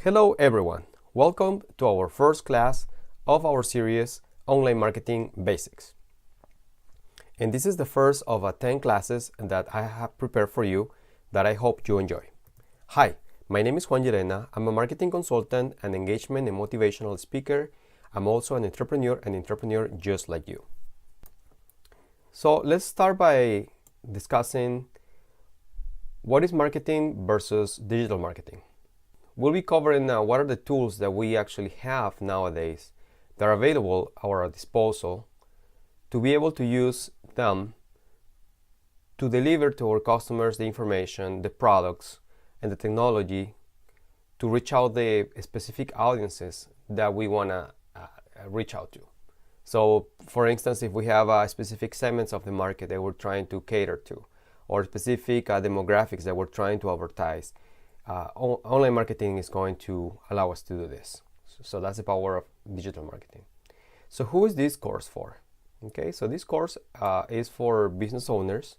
Hello everyone, welcome to our first class of our series Online Marketing Basics. And this is the first of 10 classes that I have prepared for you that I hope you enjoy. Hi, my name is Juan Llerena. I'm a marketing consultant, an engagement and motivational speaker. I'm also an entrepreneur just like you. So let's start by discussing what is marketing versus digital marketing. We'll be covering what are the tools that we actually have nowadays that are available at our disposal to be able to use them to deliver to our customers the information, the products, and the technology to reach out the specific audiences that we want to reach out to. So, for instance, if we have specific segments of the market that we're trying to cater to, or specific demographics that we're trying to advertise, online marketing is going to allow us to do this. So that's the power of digital marketing. So who is this course for? Okay, so this course is for business owners,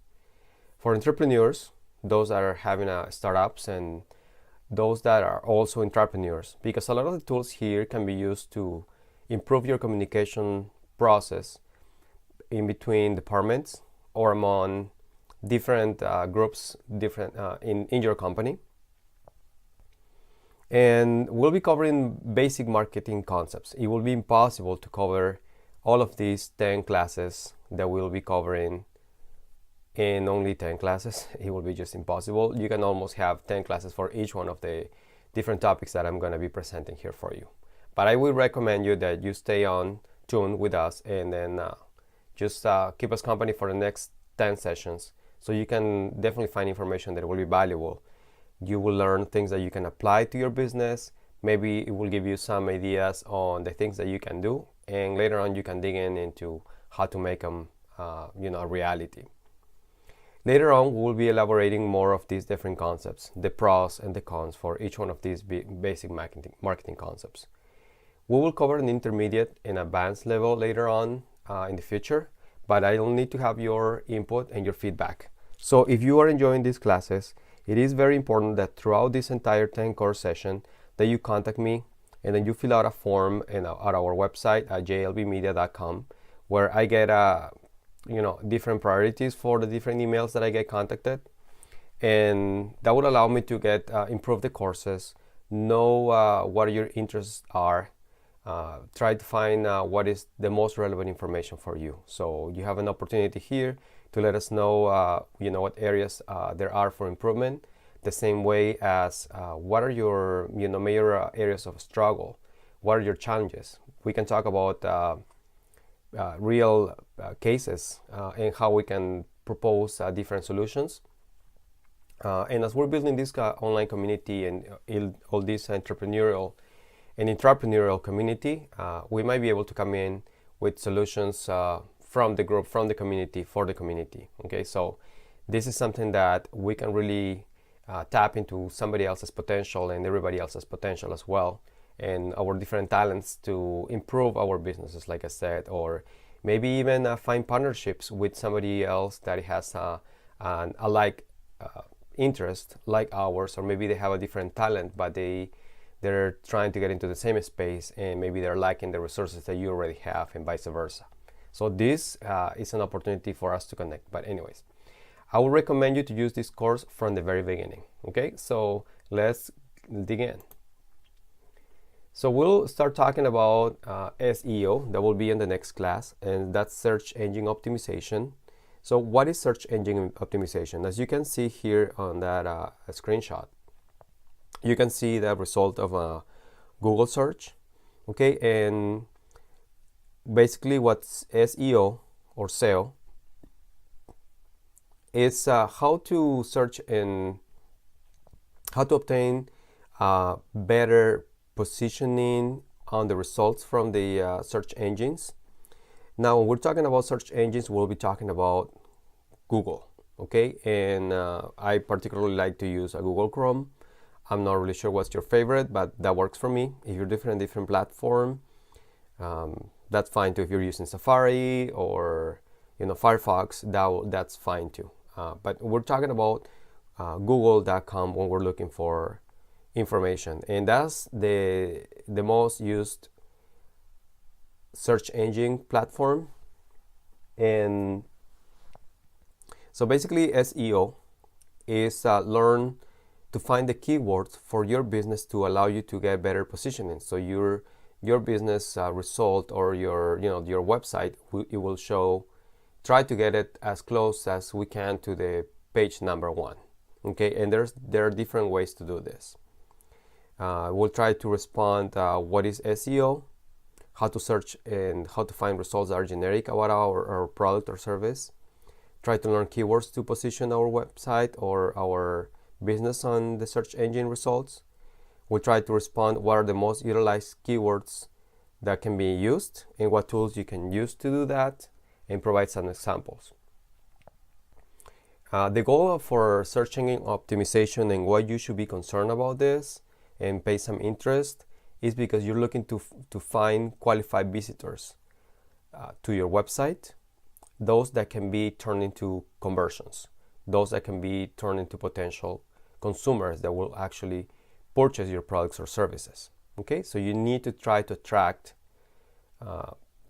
for entrepreneurs, those that are having startups, and those that are also entrepreneurs, because a lot of the tools here can be used to improve your communication process in between departments or among different groups in your company. And we'll be covering basic marketing concepts. It will be impossible to cover all of these 10 classes that we'll be covering in only 10 classes. It will be just impossible. You can almost have 10 classes for each one of the different topics that I'm going to be presenting here for you. But I will recommend you that you stay on tune with us and then just keep us company for the next 10 sessions, so you can definitely find information that will be valuable. You will learn things that you can apply to your business. Maybe it will give you some ideas on the things that you can do, and later on you can dig into how to make them a reality. Later on, we'll be elaborating more of these different concepts, the pros and the cons for each one of these basic marketing concepts. We will cover an intermediate and advanced level later on in the future, but I will need to have your input and your feedback. So if you are enjoying these classes, it is very important that throughout this entire 10 course session that you contact me and then you fill out a form at our website at jlbmedia.com, where I get different priorities for the different emails that I get contacted, and that would allow me to get improve the courses, know what your interests are, try to find what is the most relevant information for you. So you have an opportunity here to let us know, what areas there are for improvement. The same way as what are your, major areas of struggle? What are your challenges? We can talk about real cases and how we can propose different solutions. And as we're building this online community and all this entrepreneurial community, we might be able to come in with solutions from the group, from the community, for the community. Okay, so this is something that we can really tap into somebody else's potential and everybody else's potential as well, and our different talents to improve our businesses, like I said, or maybe even find partnerships with somebody else that has a like interest like ours, or maybe they have a different talent, but they're trying to get into the same space, and maybe they're lacking the resources that you already have, and vice versa. So this is an opportunity for us to connect. But anyways, I would recommend you to use this course from the very beginning. Okay, so let's dig in. So we'll start talking about SEO. That will be in the next class, and that's search engine optimization. So what is search engine optimization? As you can see here on that screenshot, you can see the result of a Google search. Okay, and basically what's SEO or SEO is how to search and how to obtain better positioning on the results from the search engines. Now, when we're talking about search engines, we'll be talking about Google, okay? And I particularly like to use a Google Chrome. I'm not really sure what's your favorite, but that works for me. If you're different platform, that's fine too. If you're using Safari or Firefox, that's fine too. But we're talking about Google.com when we're looking for information, and that's the most used search engine platform. And so basically SEO is learn to find the keywords for your business to allow you to get better positioning. So your business result, or your website, it will show, try to get it as close as we can to the page number 1. Okay, and there are different ways to do this. We'll try to respond what is SEO, how to search and how to find results that are generic about our product or service. Try to learn keywords to position our website or our business on the search engine results. We'll try to respond what are the most utilized keywords that can be used and what tools you can use to do that, and provide some examples. The goal for search engine optimization and why you should be concerned about this and pay some interest is because you're looking to find qualified visitors to your website, those that can be turned into conversions, those that can be turned into potential consumers that will actually purchase your products or services. Okay, so you need to try to attract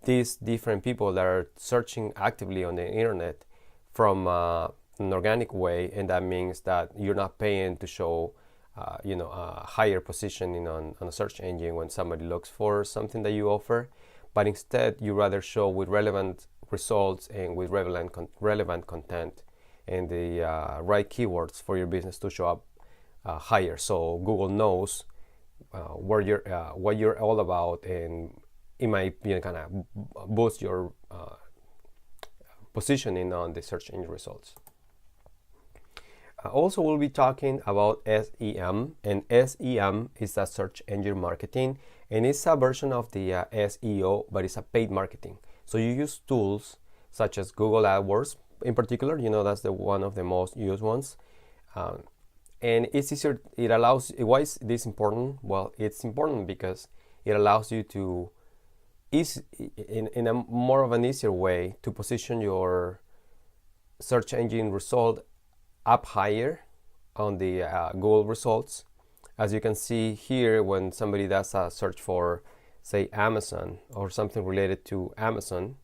these different people that are searching actively on the internet from an organic way, and that means that you're not paying to show a higher positioning on a search engine when somebody looks for something that you offer, but instead you rather show with relevant results and with relevant content and the right keywords for your business to show up higher, so Google knows what you're all about, and it might kind of boost your positioning on the search engine results. Also, we'll be talking about SEM, and SEM is a search engine marketing, and it's a version of the SEO, but it's a paid marketing. So you use tools such as Google AdWords in particular, that's one of the most used ones. And it's easier, it allows, why is this important? Well, it's important because it allows you to, in a more of an easier way, to position your search engine result up higher on the Google results. As you can see here, when somebody does a search for, say, Amazon or something related to Amazon,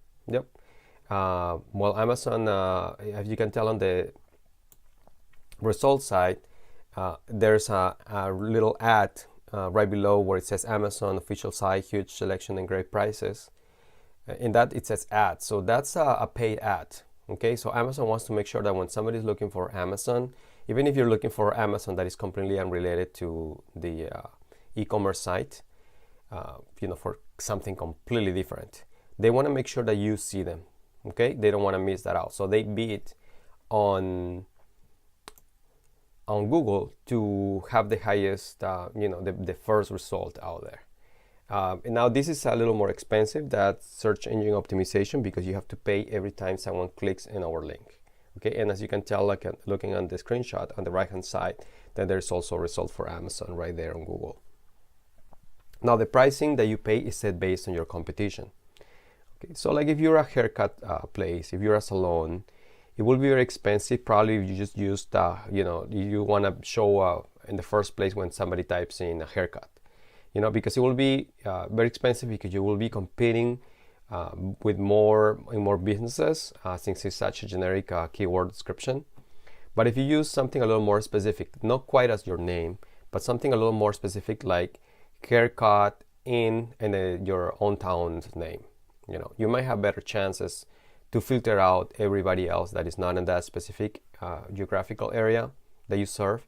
Amazon, as you can tell on the result side, there's a little ad right below where it says Amazon official site, huge selection and great prices. In that it says ad, so that's a paid ad. Okay, so Amazon wants to make sure that when somebody is looking for Amazon, even if you're looking for Amazon that is completely unrelated to the e-commerce site, for something completely different, they want to make sure that you see them. Okay, they don't want to miss that out, so they bid on Google to have the highest, the first result out there. And now this is a little more expensive, that search engine optimization, because you have to pay every time someone clicks in our link. Okay, and as you can tell, like looking on the screenshot on the right hand side, then there's also a result for Amazon right there on Google. Now the pricing that you pay is set based on your competition. Okay, so like if you're a haircut place, if you're a salon, it will be very expensive probably if you just use you want to show in the first place when somebody types in a haircut, because it will be very expensive, because you will be competing with more businesses since it's such a generic keyword description. But if you use something a little more specific, not quite as your name, but something a little more specific like haircut in your own town's name, you might have better chances to filter out everybody else that is not in that specific geographical area that you serve,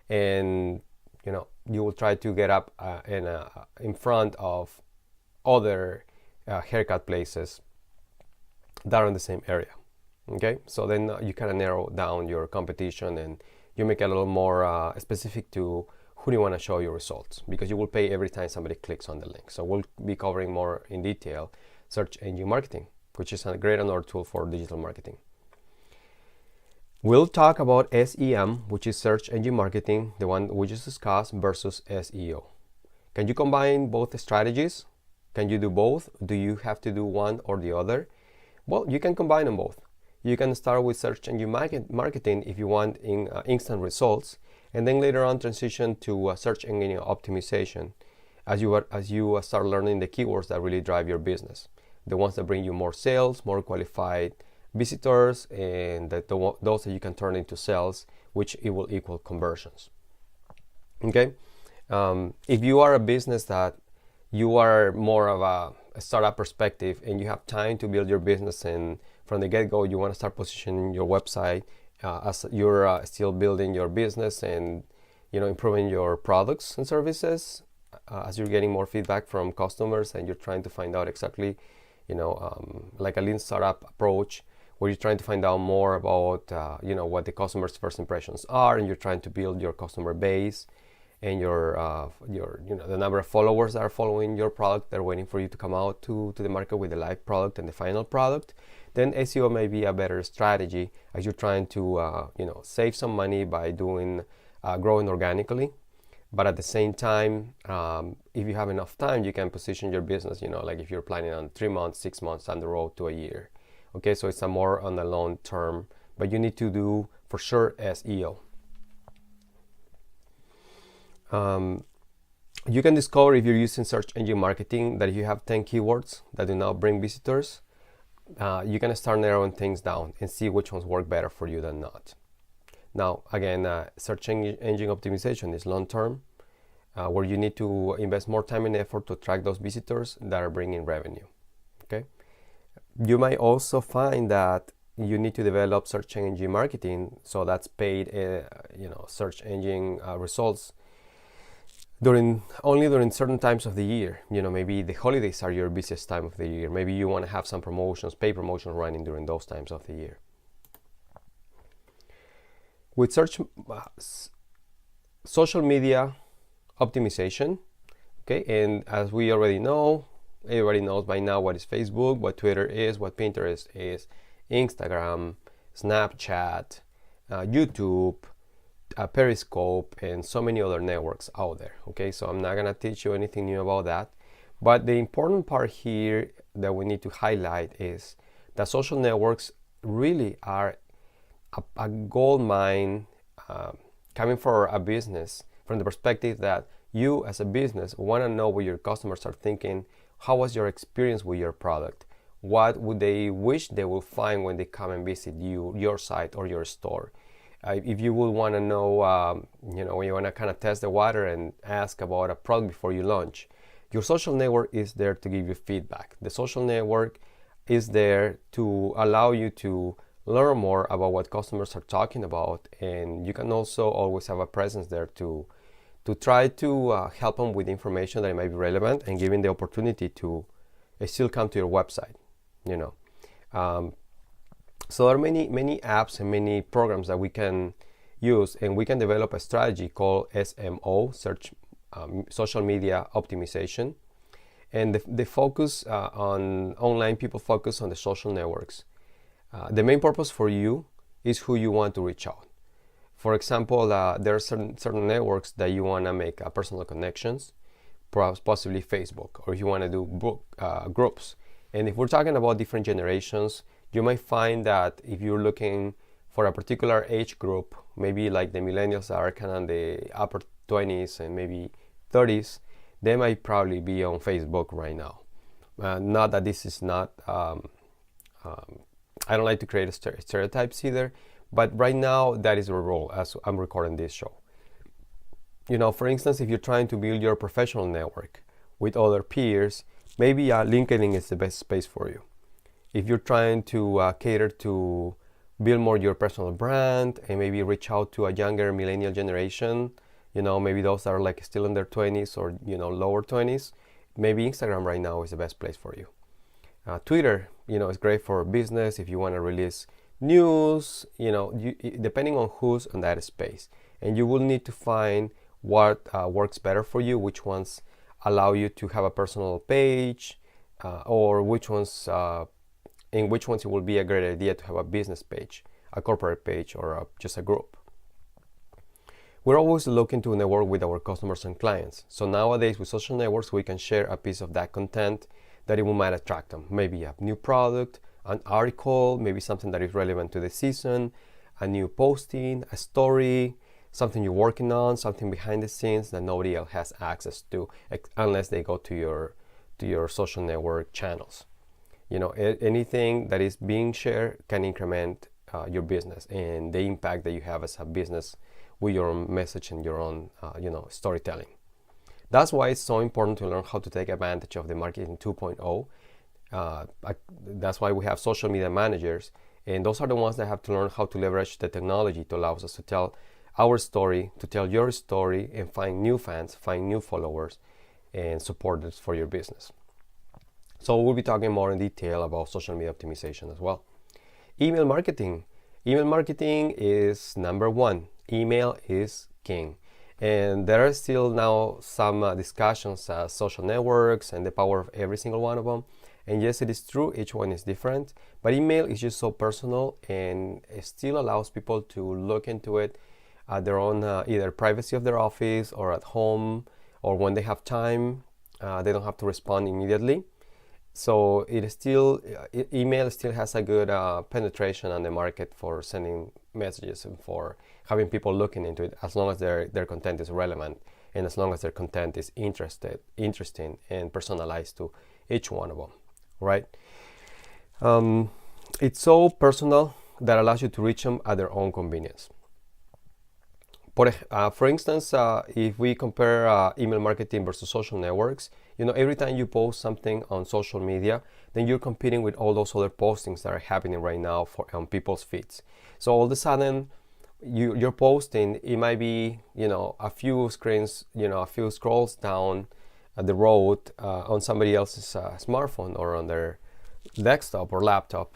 and you will try to get up in front of other haircut places that are in the same area. Okay, so then you kind of narrow down your competition, and you make it a little more specific to who do you want to show your results, because you will pay every time somebody clicks on the link. So we'll be covering more in detail search engine marketing, which is a great another tool for digital marketing. We'll talk about SEM, which is search engine marketing, the one we just discussed, versus SEO. Can you combine both strategies? Can you do both? Do you have to do one or the other? Well, you can combine them both. You can start with search engine marketing if you want instant results, and then later on transition to search engine optimization as you start learning the keywords that really drive your business, the ones that bring you more sales, more qualified visitors, and those that you can turn into sales, which it will equal conversions. Okay, if you are a business that you are more of a startup perspective and you have time to build your business, and from the get-go you want to start positioning your website as you're still building your business and improving your products and services, as you're getting more feedback from customers and you're trying to find out exactly like a lean startup approach, where you're trying to find out more about what the customer's first impressions are, and you're trying to build your customer base and your the number of followers that are following your product, they're waiting for you to come out to the market with the live product and the final product, then SEO may be a better strategy as you're trying to save some money by doing growing organically. But at the same time, if you have enough time, you can position your business, like if you're planning on 3 months, 6 months down the road to a year. Okay, so it's a more on the long term, but you need to do for sure SEO. You can discover, if you're using search engine marketing, that if you have 10 keywords that do not bring visitors, you can start narrowing things down and see which ones work better for you than not. Now, again, search engine optimization is long term, where you need to invest more time and effort to attract those visitors that are bringing revenue. Okay, you might also find that you need to develop search engine marketing, so that's paid, search engine results only during certain times of the year. Maybe the holidays are your busiest time of the year. Maybe you want to have some promotions, paid promotions running during those times of the year. With social media optimization, okay, and as we already know, everybody knows by now what is Facebook, what Twitter is, what Pinterest is, Instagram, Snapchat, YouTube, Periscope, and so many other networks out there. Okay, so I'm not gonna teach you anything new about that, but the important part here that we need to highlight is that social networks really are a gold mine coming for a business, from the perspective that you as a business want to know what your customers are thinking. How was your experience with your product? What would they wish they will find when they come and visit your site or your store? If you would want to know, when you want to kind of test the water and ask about a product before you launch, your social network is there to give you feedback. The social network is there to allow you to learn more about what customers are talking about, and you can also always have a presence there to try to help them with information that might be relevant, and giving the opportunity to still come to your website. So there are many apps and many programs that we can use, and we can develop a strategy called SMO, social media optimization. And the focus on online, people focus on the social networks. The main purpose for you is who you want to reach out. For example, there are certain networks that you want to make personal connections, possibly Facebook, or if you want to do groups. And if we're talking about different generations, you might find that if you're looking for a particular age group, maybe like the millennials are kind of in the upper 20s and maybe 30s, they might probably be on Facebook right now. Not that this is not... I don't like to create stereotypes either, but right now that is our role as I'm recording this show. For instance, if you're trying to build your professional network with other peers, maybe LinkedIn is the best space for you. If you're trying to cater to build more your personal brand and maybe reach out to a younger millennial generation, maybe those that are like still in their 20s or lower 20s, maybe Instagram right now is the best place for you. Twitter, is great for business if you want to release news, depending on who's on that space. And you will need to find what works better for you, which ones allow you to have a personal page, or in which ones it will be a great idea to have a business page, a corporate page, or just a group. We're always looking to network with our customers and clients. So nowadays with social networks, we can share a piece of that content that it might attract them. Maybe a new product, an article, maybe something that is relevant to the season, a new posting, a story, something you're working on, something behind the scenes that nobody else has access to unless they go to your social network channels. Anything that is being shared can increment your business and the impact that you have as a business with your own message and your own storytelling. That's why it's so important to learn how to take advantage of the marketing 2.0. That's why we have social media managers, and those are the ones that have to learn how to leverage the technology to allow us to tell our story, to tell your story, and find new fans, find new followers, and supporters for your business. So we'll be talking more in detail about social media optimization as well. Email marketing. Email marketing is number one. Email is king. And there are still now some discussions as social networks and the power of every single one of them. And yes, it is true, each one is different, but email is just so personal, and it still allows people to look into it at their own either privacy of their office or at home, or when they have time. They don't have to respond immediately. So email still has a good penetration on the market for sending messages and for having people looking into it, as long as their content is relevant and as long as their content is interesting and personalized to each one of them, right? It's so personal that allows you to reach them at their own convenience. For instance, if we compare email marketing versus social networks, every time you post something on social media, then you're competing with all those other postings that are happening right now on people's feeds. So all of a sudden, you're posting, it might be, a few screens, a few scrolls down the road on somebody else's smartphone or on their desktop or laptop,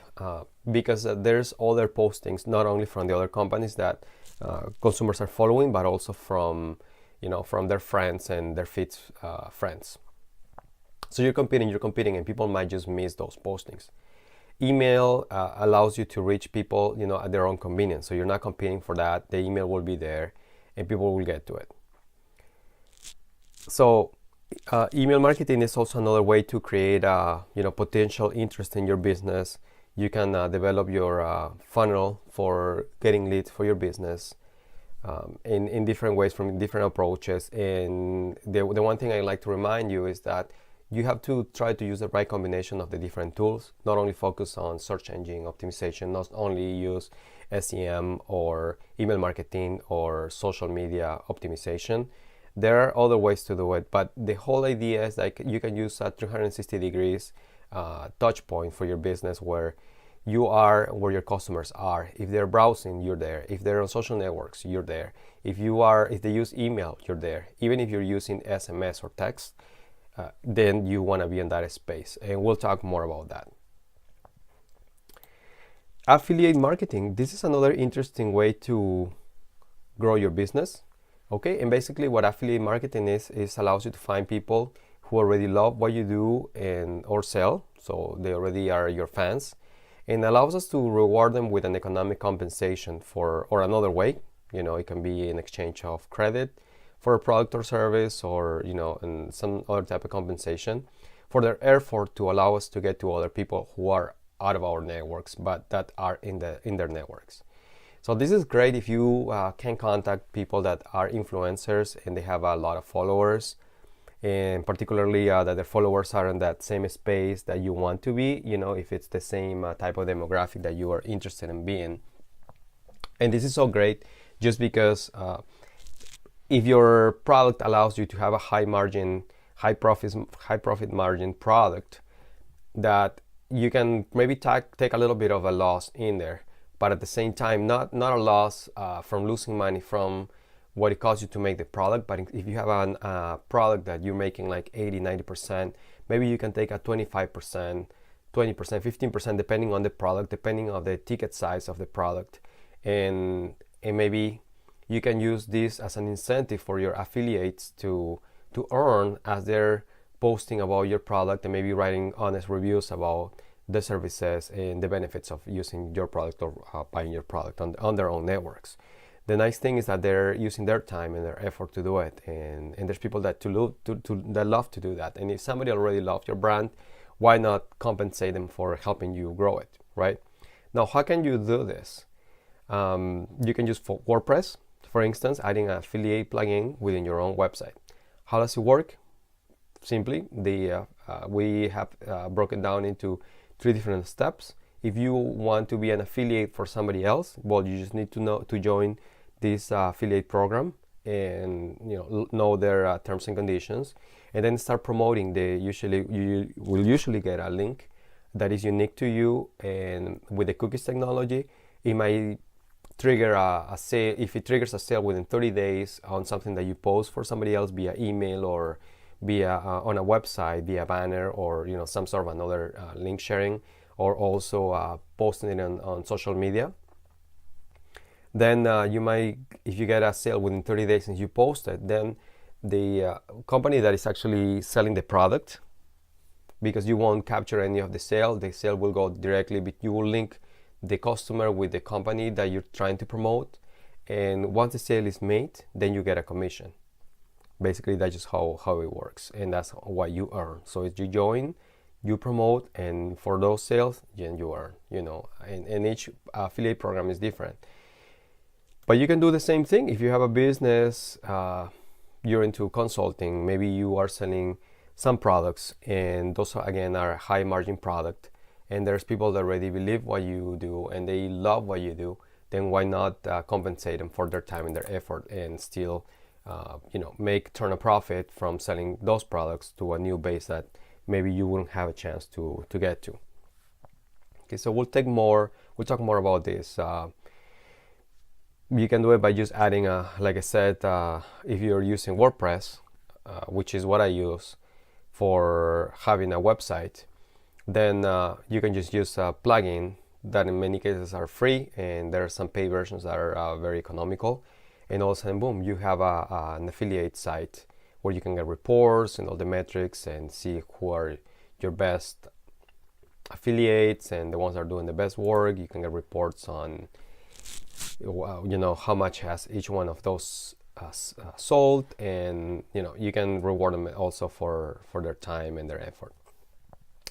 because there's other postings, not only from the other companies that consumers are following, but also from their friends and their feeds friends. So you're competing, and people might just miss those postings. Email allows you to reach people, at their own convenience. So you're not competing for that. The email will be there, and people will get to it. So email marketing is also another way to create, potential interest in your business. You can develop your funnel for getting leads for your business in different ways, from different approaches. And the one thing I like to remind you is that you have to try to use the right combination of the different tools. Not only focus on search engine optimization, not only use SEM or email marketing or social media optimization. There are other ways to do it, but the whole idea is like you can use a 360 degrees touch point for your business, where you are where your customers are. If they're browsing, you're there. If they're on social networks, you're there. If they use email, you're there. Even if you're using SMS or text, then you want to be in that space, and we'll talk more about that. Affiliate marketing. This is another interesting way to grow your business. Okay, and basically what affiliate marketing is allows you to find people who already love what you do or sell, so they already are your fans, and allows us to reward them with an economic compensation or another way. It can be in exchange of credit for a product or service, or and some other type of compensation for their effort to allow us to get to other people who are out of our networks, but that are in their networks. So this is great if you can contact people that are influencers and they have a lot of followers, and particularly that their followers are in that same space that you want to be, if it's the same type of demographic that you are interested in being. And this is so great just because if your product allows you to have a high profit margin product, that you can maybe take a little bit of a loss in there, but at the same time, not a loss from losing money from what it costs you to make the product. But if you have a product that you're making like 80-90%, maybe you can take a 25%, 20%, 15%, depending on the product, depending on the ticket size of the product, and maybe you can use this as an incentive for your affiliates to earn as they're posting about your product and maybe writing honest reviews about the services and the benefits of using your product or buying your product on their own networks. The nice thing is that they're using their time and their effort to do it, and there's people that love to do that. And if somebody already loves your brand, why not compensate them for helping you grow it, right? Now, how can you do this? You can use WordPress For instance, adding an affiliate plugin within your own website. How does it work? Simply, we have broken down into 3 different steps. If you want to be an affiliate for somebody else, well, you just need to join this affiliate program and know their terms and conditions, and then start promoting. You will usually get a link that is unique to you, and with the cookies technology, it might trigger a sale. If it triggers a sale within 30 days on something that you post for somebody else via email or via on a website via banner, or some sort of another link sharing, or also posting it on social media, then you might, if you get a sale within 30 days since you posted, then the company that is actually selling the product, because you won't capture any of the sale will go directly, but you will link the customer with the company that you're trying to promote, and once the sale is made, then you get a commission. Basically, that's just how it works, and that's what you earn. So if you join, you promote, and for those sales, then you earn, and each affiliate program is different. But you can do the same thing if you have a business, you're into consulting, maybe you are selling some products, and those are high margin product, and there's people that already believe what you do and they love what you do, then why not compensate them for their time and their effort, and still turn a profit from selling those products to a new base that maybe you wouldn't have a chance to get to. Okay, so we'll talk more about this. You can do it by just adding like I said, if you're using WordPress, which is what I use for having a website, then you can just use a plugin that in many cases are free, and there are some paid versions that are very economical, and all of a sudden, boom, you have an affiliate site where you can get reports and all the metrics and see who are your best affiliates and the ones that are doing the best work. You can get reports on how much has each one of those sold, and you can reward them also for their time and their effort.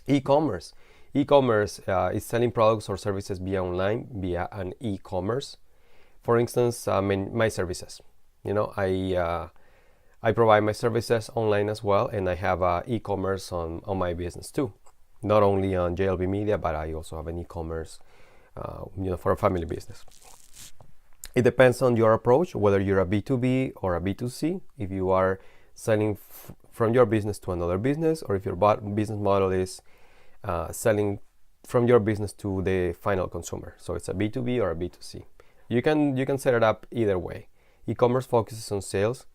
E-commerce is selling products or services via online, via an e-commerce. For instance, my services, I provide my services online as well, and I have e-commerce on my business too, not only on JLB Media, but I also have an e-commerce for a family business. It depends on your approach, whether you're a B2B or a B2C, if you are selling from your business to another business, or if your business model is selling from your business to the final consumer. So it's a B2B or a B2C. You can set it up either way. E-commerce focuses on sales.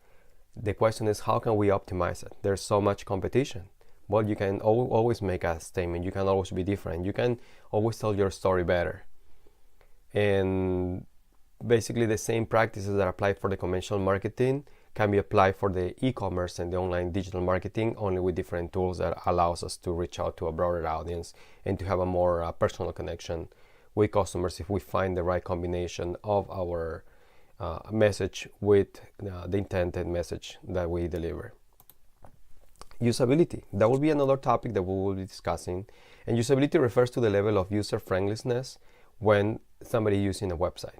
The question is, how can we optimize it? There's so much competition. Well, you can always make a statement. You can always be different. You can always tell your story better. And basically the same practices that apply for the conventional marketing can be applied for the e-commerce and the online digital marketing, only with different tools that allows us to reach out to a broader audience and to have a more personal connection with customers if we find the right combination of our message with the intended message that we deliver. Usability, that will be another topic that we will be discussing, and usability refers to the level of user friendliness when somebody is using a website.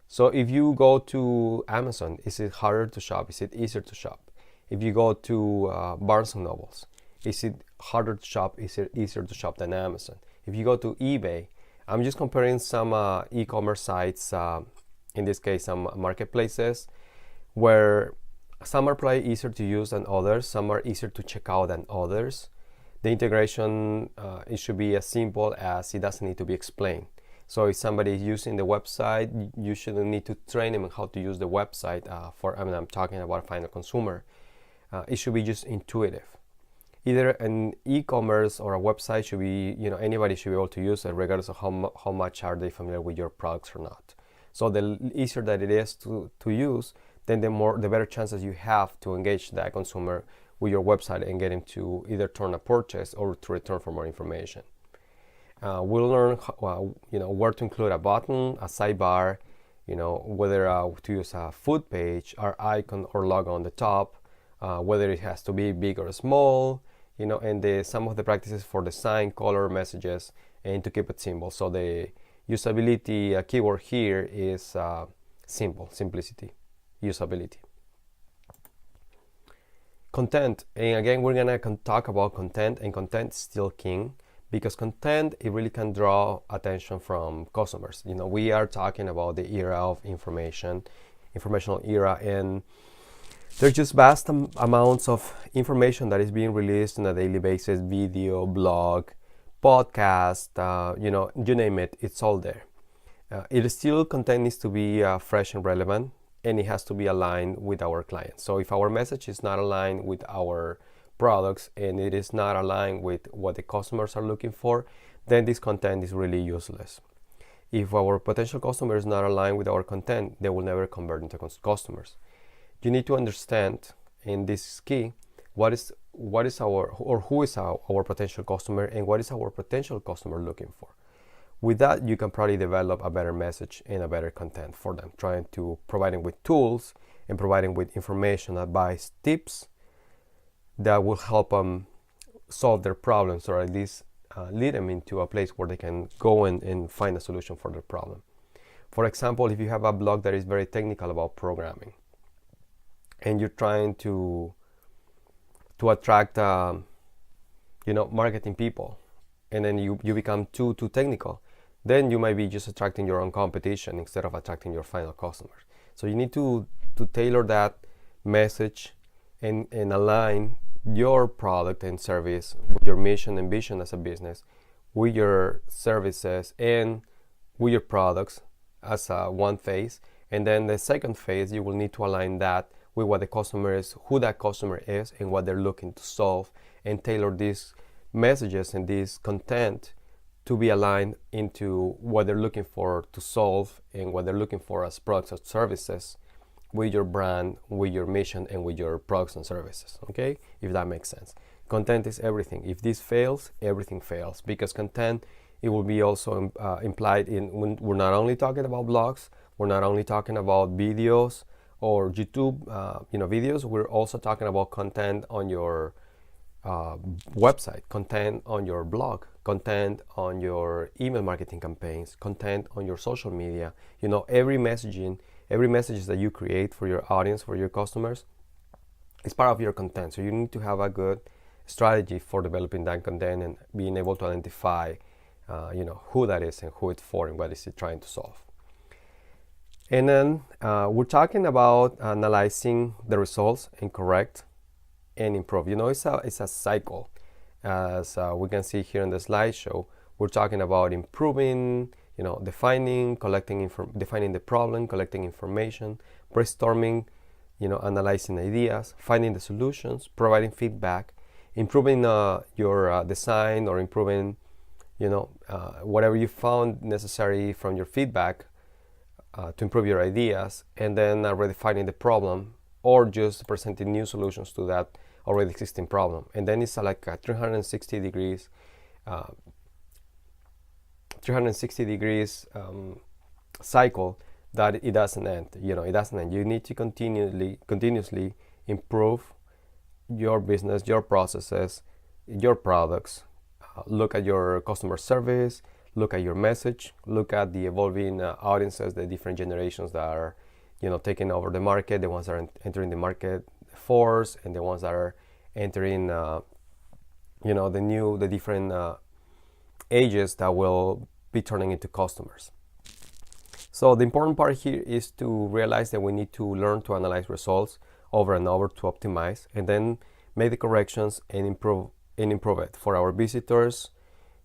So if you go to Amazon, is it harder to shop? Is it easier to shop? If you go to Barnes & Nobles, is it harder to shop? Is it easier to shop than Amazon? If you go to eBay, I'm just comparing some e-commerce sites, in this case some marketplaces, where some are probably easier to use than others, some are easier to check out than others. The integration, it should be as simple as it doesn't need to be explained. So if somebody is using the website, you shouldn't need to train them on how to use the website. I'm talking about a final consumer. It should be just intuitive. Either an e-commerce or a website should be, anybody should be able to use it, regardless of how much are they familiar with your products or not. So the easier that it is to use, then the better chances you have to engage that consumer with your website and get him to either turn a purchase or to return for more information. We'll learn where to include a button, a sidebar, whether to use a food page, our icon or logo on the top, whether it has to be big or small, and some of the practices for design, color, messages, and to keep it simple. So the usability keyword here is simplicity. usability. Content, and again we're gonna talk about content, and content is still king, because content, it really can draw attention from customers. We are talking about the era of informational era, and there's just vast amounts of information that is being released on a daily basis: video, blog, podcast, you name it, it's all there. It still content needs to be fresh and relevant, and it has to be aligned with our clients. So if our message is not aligned with our products and it is not aligned with what the customers are looking for, then this content is really useless. If our potential customer is not aligned with our content, they will never convert into customers. You need to understand, and this is key, what is our, or who is our potential customer, and what is our potential customer looking for. With that, you can probably develop a better message and a better content for them, trying to provide them with tools and providing with information, advice, tips that will help them solve their problems, or at least lead them into a place where they can go and find a solution for their problem. For example, if you have a blog that is very technical about programming, and you're trying to attract marketing people, and then you become too technical, then you might be just attracting your own competition instead of attracting your final customers. So you need to tailor that message and align your product and service with your mission and vision as a business, with your services and with your products as one phase. And then the second phase, you will need to align that with what the customer is, who that customer is, and what they're looking to solve, and tailor these messages and this content to be aligned into what they're looking for to solve and what they're looking for as products or services, with your brand, with your mission, and with your products and services. Okay, if that makes sense. Content is everything. If this fails, everything fails, because content, it will be also implied in, when we're not only talking about blogs, we're not only talking about videos or YouTube videos, we're also talking about content on your website, content on your blog, content on your email marketing campaigns, content on your social media. Every message that you create for your audience, for your customers, is part of your content. So you need to have a good strategy for developing that content and being able to identify who that is and who it's for and what is it trying to solve. And then we're talking about analyzing the results and correct and improve. It's a cycle. As we can see here in the slideshow, we're talking about improving, defining the problem, collecting information, brainstorming, analyzing ideas, finding the solutions, providing feedback, improving your design, or improving, whatever you found necessary from your feedback to improve your ideas, and then redefining the problem, or just presenting new solutions to that already existing problem. And then it's like a 360 degrees cycle that it doesn't end. It doesn't end. You need to continuously improve your business, your processes, your products. Look at your customer service, look at your message, look at the evolving audiences, the different generations that are taking over the market, the ones that are entering the market force, and the ones that are entering the different ages that will be turning into customers. So the important part here is to realize that we need to learn to analyze results over and over to optimize, and then make the corrections and improve it for our visitors,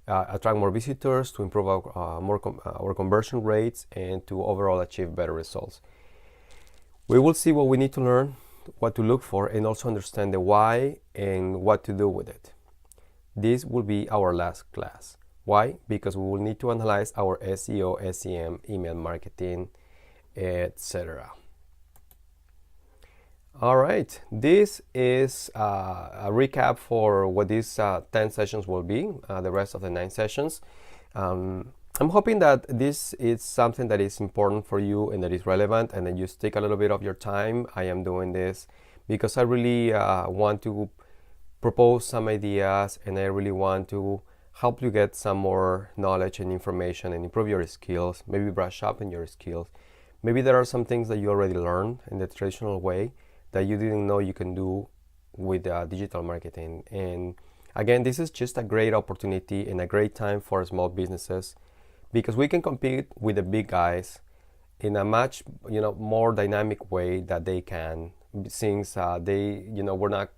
attract more visitors, to improve our conversion rates, and to overall achieve better results. We will see what we need to learn, what to look for, and also understand the why and what to do with it. This will be our last class. Why? Because we will need to analyze our SEO, SEM, email marketing, etc. All right, this is a recap for what these 10 sessions will be, the rest of the 9 sessions. I'm hoping that this is something that is important for you and that is relevant, and that you take a little bit of your time. I am doing this because I really want to propose some ideas, and I really want to help you get some more knowledge and information and improve your skills, maybe brush up on your skills, Maybe there are some things that you already learned in the traditional way that you didn't know you can do with digital marketing. And again, this is just a great opportunity and a great time for small businesses, because we can compete with the big guys in a much more dynamic way that they can, since they we're not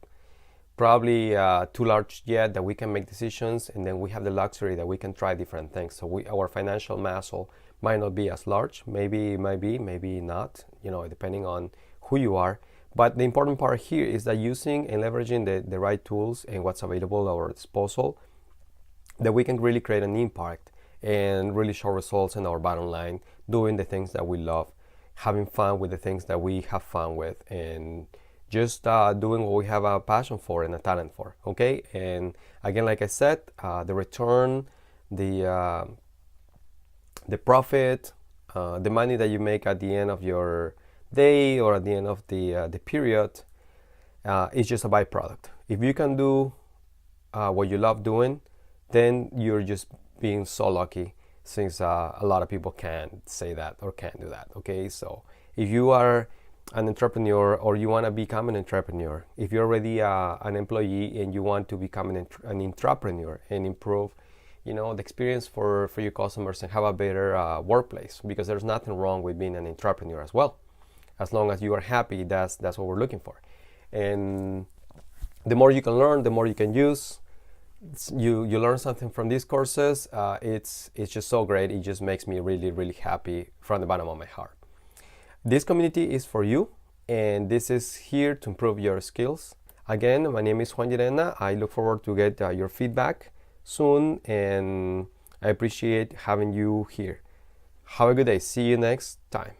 probably too large yet that we can make decisions, and then we have the luxury that we can try different things. So our financial muscle might not be as large. Maybe it might be, maybe not, depending on who you are. But the important part here is that using and leveraging the right tools and what's available at our disposal, that we can really create an impact and really show results in our bottom line, doing the things that we love, having fun with the things that we have fun with, and just doing what we have a passion for and a talent for. Okay, and again, like I said, the return, the profit, the money that you make at the end of your day or at the end of the period is just a byproduct. If you can do what you love doing, then you're just being so lucky, since a lot of people can't say that or can't do that. Okay, so if you are an entrepreneur or you want to become an entrepreneur, if you're already an employee and you want to become an entrepreneur and improve the experience for your customers and have a better workplace, because there's nothing wrong with being an entrepreneur as well, as long as you are happy. That's what we're looking for. And the more you can learn, the more you can use. You learn something from these courses. It's just so great. It just makes me really, really happy from the bottom of my heart. This community is for you, and this is here to improve your skills. Again, my name is Juan Llerena. I look forward to get your feedback soon, and I appreciate having you here. Have a good day. See you next time.